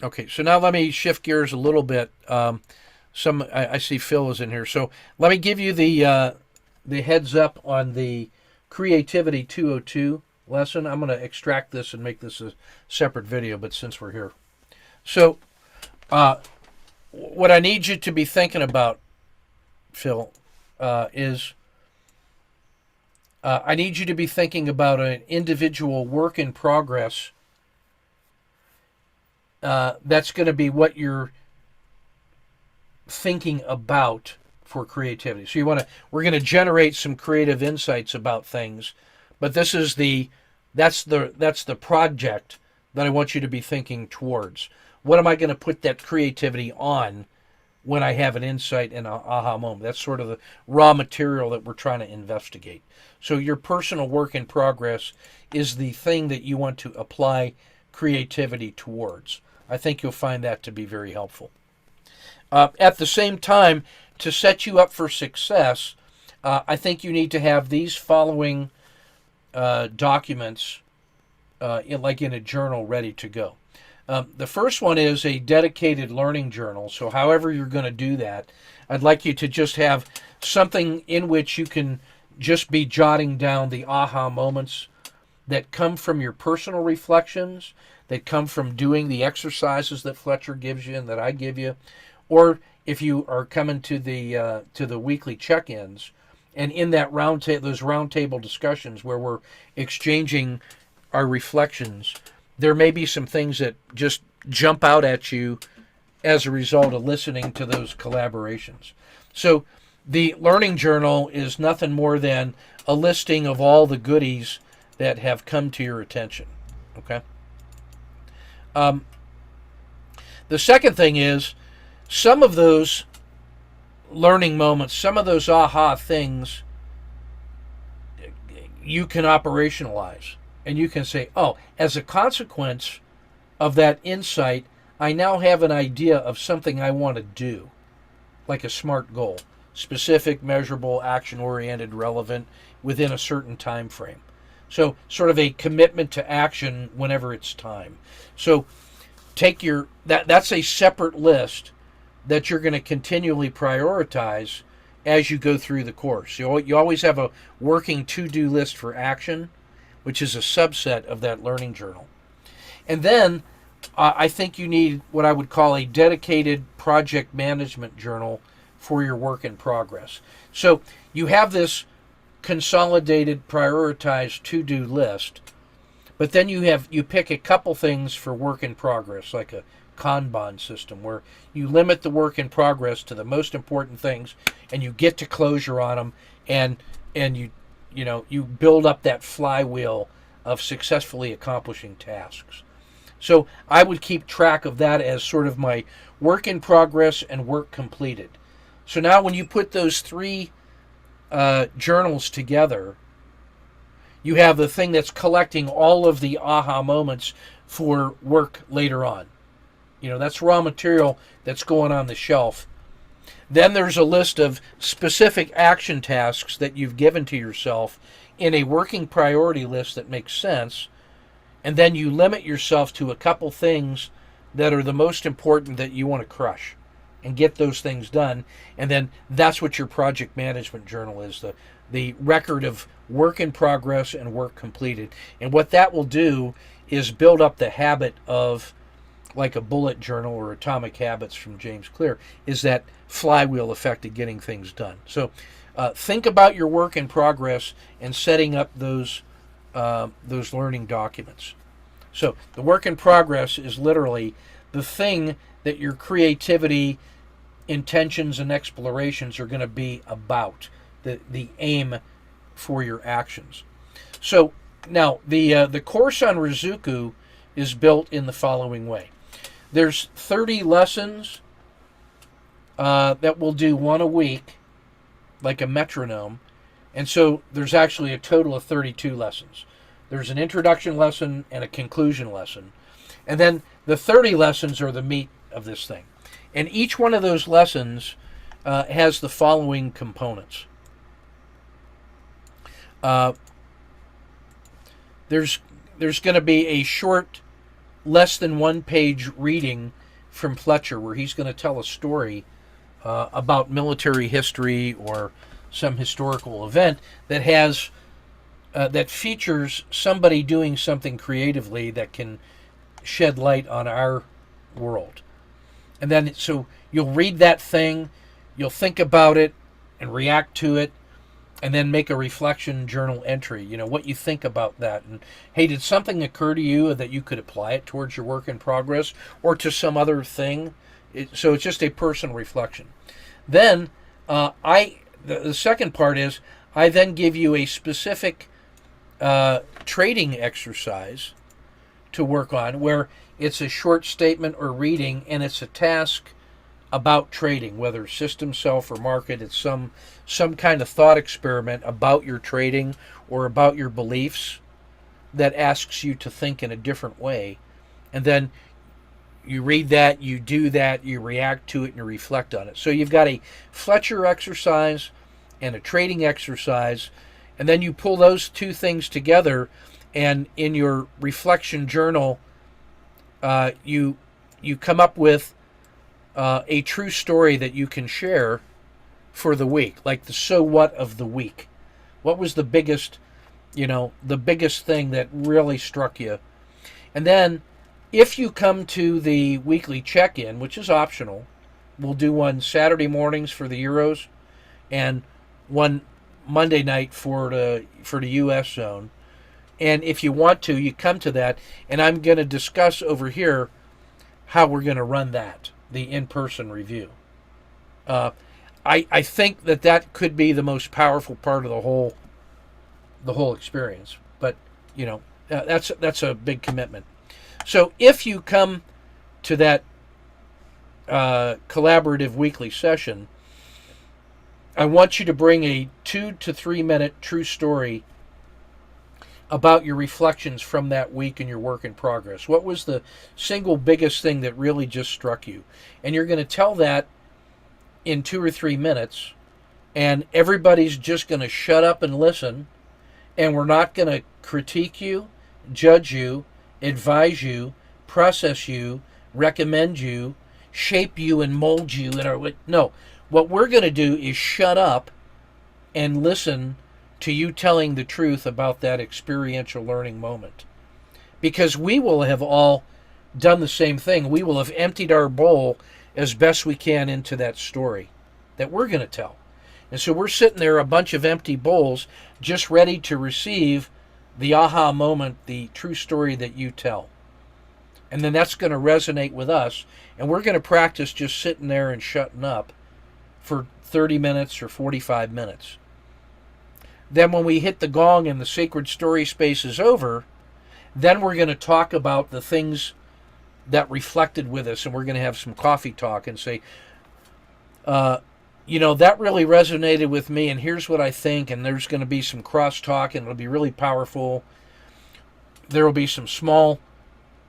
Okay, so now let me shift gears a little bit. I see Phil is in here, so let me give you the heads up on the Creativity 202 lesson. I'm going to extract this and make this a separate video, but since we're here, so uh, what I need you to be thinking about, Phil, is I need you to be thinking about an individual work in progress. That's going to be what you're thinking about for creativity. So we're going to generate some creative insights about things, but that's the project that I want you to be thinking towards. What am I going to put that creativity on when I have an insight and an aha moment? That's sort of the raw material that we're trying to investigate. So your personal work in progress is the thing that you want to apply creativity towards. I think you'll find that to be very helpful. At the same time, to set you up for success, I think you need to have these following documents, like in a journal, ready to go. The first one is a dedicated learning journal. So, however you're going to do that, I'd like you to just have something in which you can just be jotting down the aha moments that come from your personal reflections, that come from doing the exercises that Fletcher gives you and that I give you, or if you are coming to the weekly check-ins, and in that those round table discussions where we're exchanging our reflections, there may be some things that just jump out at you as a result of listening to those collaborations. So the learning journal is nothing more than a listing of all the goodies that have come to your attention. Okay. Um, the second thing is some of those learning moments, some of those aha things you can operationalize. And you can say, oh, as a consequence of that insight, I now have an idea of something I want to do, like a SMART goal: specific, measurable, action-oriented, relevant, within a certain time frame. So sort of a commitment to action whenever it's time. So that's a separate list that you're going to continually prioritize as you go through the course. You always have a working to-do list for action, which is a subset of that learning journal. And then I think you need what I would call a dedicated project management journal for your work in progress. So you have this consolidated, prioritized to-do list, but then you pick a couple things for work in progress, like a Kanban system, where you limit the work in progress to the most important things, and you get to closure on them, and you build up that flywheel of successfully accomplishing tasks. So I would keep track of that as sort of my work in progress and work completed. So now when you put those three journals together, you have the thing that's collecting all of the aha moments for work later on. That's raw material that's going on the shelf. Then there's a list of specific action tasks that you've given to yourself in a working priority list that makes sense. And then you limit yourself to a couple things that are the most important that you want to crush and get those things done. And then that's what your project management journal is, the record of work in progress and work completed. And what that will do is build up the habit of, like a bullet journal or Atomic Habits from James Clear, is that flywheel effect of getting things done. So think about your work in progress and setting up those learning documents. So the work in progress is literally the thing that your creativity, intentions, and explorations are going to be about, the aim for your actions. So now the course on Rizuku is built in the following way. There's 30 lessons that we'll do one a week, like a metronome. And so there's actually a total of 32 lessons. There's an introduction lesson and a conclusion lesson. And then the 30 lessons are the meat of this thing. And each one of those lessons has the following components. There's going to be a short less than 1 page reading from Fletcher where he's going to tell a story about military history or some historical event that has that features somebody doing something creatively that can shed light on our world. And then so you'll read that thing, you'll think about it and react to it, and then make a reflection journal entry, what you think about that. And hey, did something occur to you that you could apply it towards your work in progress or to some other thing? So it's just a personal reflection. Then the second part is I then give you a specific trading exercise to work on where it's a short statement or reading and it's a task about trading, whether system, self, or market. It's some kind of thought experiment about your trading or about your beliefs that asks you to think in a different way. And then you read that, you do that, you react to it, and you reflect on it. So you've got a Fletcher exercise and a trading exercise, and then you pull those two things together, and in your reflection journal, you come up with a true story that you can share for the week, like the so what of the week. What was the biggest thing that really struck you? And then if you come to the weekly check-in, which is optional, we'll do one Saturday mornings for the Euros and one Monday night for the US zone. And if you want to, you come to that, and I'm going to discuss over here how we're going to run that, the in-person review. I think that could be the most powerful part of the whole experience. But that's a big commitment. So if you come to that collaborative weekly session, I want you to bring a 2 to 3 minute true story about your reflections from that week and your work in progress. What was the single biggest thing that really just struck you? And you're going to tell that in 2 or 3 minutes, and everybody's just going to shut up and listen, and we're not going to critique you, judge you, advise you, process you, recommend you, shape you, and mold you. No, what we're going to do is shut up and listen to you telling the truth about that experiential learning moment. Because we will have all done the same thing. We will have emptied our bowl as best we can into that story that we're going to tell. And so we're sitting there, a bunch of empty bowls, just ready to receive the aha moment, the true story that you tell. And then that's going to resonate with us. And we're going to practice just sitting there and shutting up for 30 minutes or 45 minutes. Then when we hit the gong and the sacred story space is over, then we're going to talk about the things that reflected with us, and we're going to have some coffee talk and say, that really resonated with me, and here's what I think, and there's going to be some cross-talk, and it'll be really powerful. There will be some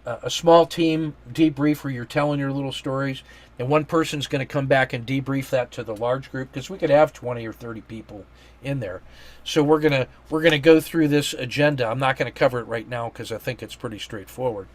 a small team debrief where you're telling your little stories, and one person's going to come back and debrief that to the large group, because we could have 20 or 30 people in there. So we're gonna go through this agenda. I'm not going to cover it right now because I think it's pretty straightforward.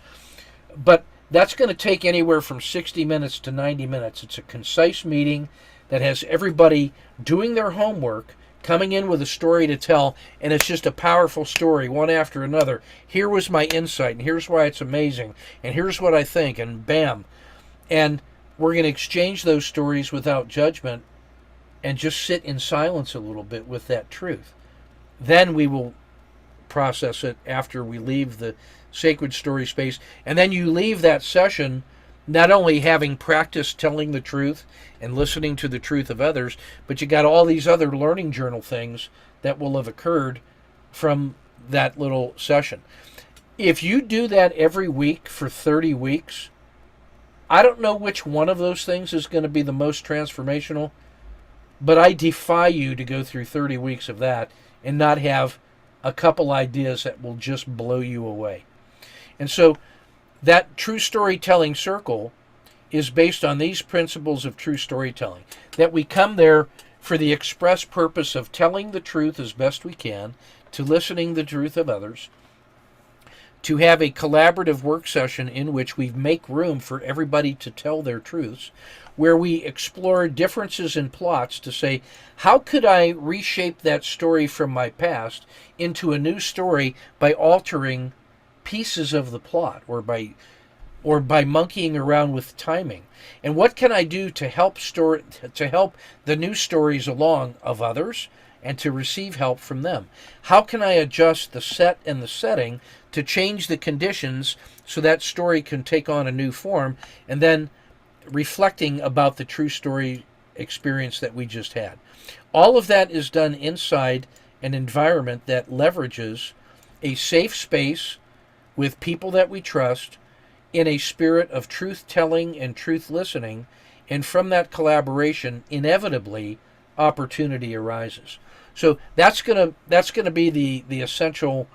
But that's going to take anywhere from 60 minutes to 90 minutes. It's a concise meeting that has everybody doing their homework, coming in with a story to tell, and it's just a powerful story, one after another. Here was my insight, and here's why it's amazing, and here's what I think, and bam. And we're going to exchange those stories without judgment and just sit in silence a little bit with that truth. Then we will process it after we leave the sacred story space. And then you leave that session not only having practiced telling the truth and listening to the truth of others, but you got all these other learning journal things that will have occurred from that little session. If you do that every week for 30 weeks, I don't know which one of those things is going to be the most transformational, but I defy you to go through 30 weeks of that and not have a couple ideas that will just blow you away. And so that true storytelling circle is based on these principles of true storytelling, that we come there for the express purpose of telling the truth as best we can, to listening the truth of others, to have a collaborative work session in which we make room for everybody to tell their truths, where we explore differences in plots to say, how could I reshape that story from my past into a new story by altering pieces of the plot, or by monkeying around with timing? And what can I do to help the new stories along of others and to receive help from them? How can I adjust the set and the setting to change the conditions so that story can take on a new form, and then reflecting about the true story experience that we just had? All of that is done inside an environment that leverages a safe space with people that we trust, in a spirit of truth-telling and truth-listening, and from that collaboration, inevitably, opportunity arises. So that's gonna be the essential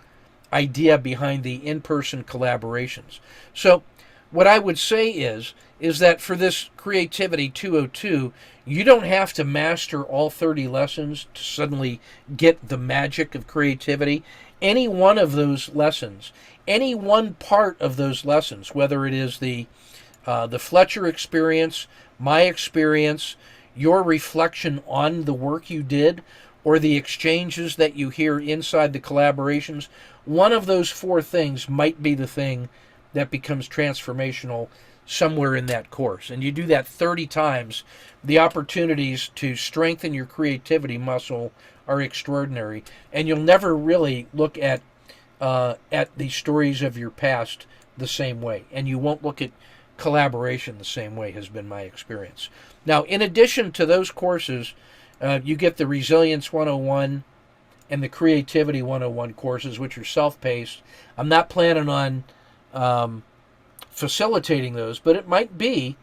idea behind the in-person collaborations. So what I would say is that for this Creativity 202, you don't have to master all 30 lessons to suddenly get the magic of creativity. Any one of those lessons, any one part of those lessons, whether it is the Fletcher experience, my experience, your reflection on the work you did, or the exchanges that you hear inside the collaborations, one of those four things might be the thing that becomes transformational somewhere in that course. And you do that 30 times, the opportunities to strengthen your creativity muscle are extraordinary. And you'll never really look at the stories of your past the same way. And you won't look at collaboration the same way, has been my experience. Now, in addition to those courses, you get the Resilience 101 and the Creativity 101 courses, which are self-paced. I'm not planning on facilitating those, but it might be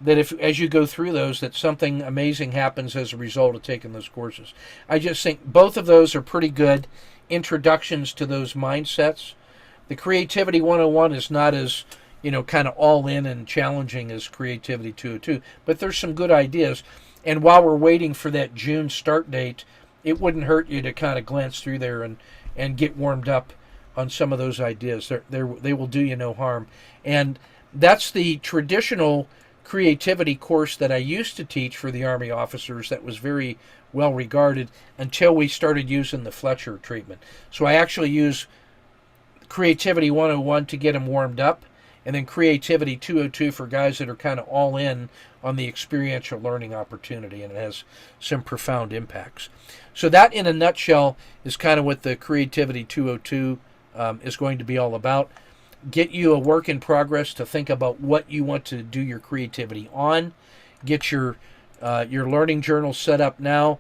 that if, as you go through those, that something amazing happens as a result of taking those courses. I just think both of those are pretty good introductions to those mindsets. The Creativity 101 is not as, kind of all in and challenging as Creativity 202, but there's some good ideas. And while we're waiting for that June start date, it wouldn't hurt you to kind of glance through there and get warmed up on some of those ideas. They will do you no harm. And that's the traditional creativity course that I used to teach for the Army officers that was very well regarded until we started using the Fletcher treatment. So I actually use Creativity 101 to get them warmed up, and then Creativity 202 for guys that are kind of all in on the experiential learning opportunity, and it has some profound impacts. So that, in a nutshell, is kind of what the Creativity 202 is going to be all about. Get you a work in progress to think about what you want to do your creativity on. Get your learning journal set up now.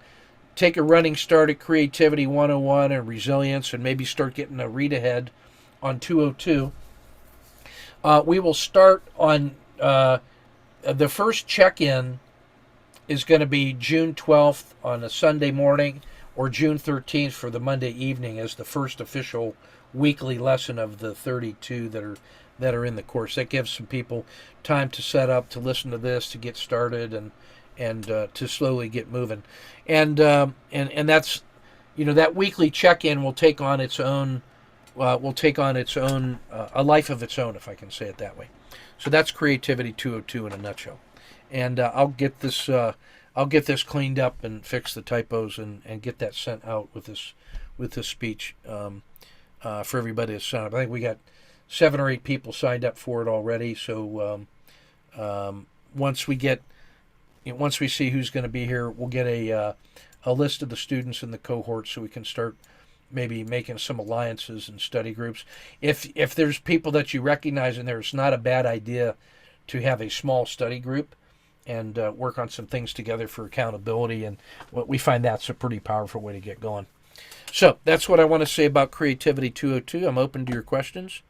Take a running start at Creativity 101 and Resilience, and maybe start getting a read ahead on 202. We will start on the first check-in is going to be June 12th on a Sunday morning, or June 13th for the Monday evening as the first official weekly lesson of the 32 that are in the course. That gives some people time to set up, to listen to this, to get started, and to slowly get moving. And that's, that weekly check-in will take on its own a life of its own, if I can say it that way. So that's Creativity 202 in a nutshell. And I'll get this cleaned up and fix the typos and get that sent out with this speech for everybody to sign up. I think we got 7 or 8 people signed up for it already. So once we see who's going to be here, we'll get a list of the students in the cohort so we can start maybe making some alliances and study groups. If there's people that you recognize in there, it's not a bad idea to have a small study group and work on some things together for accountability. And we find that's a pretty powerful way to get going. So that's what I want to say about Creativity 202. I'm open to your questions.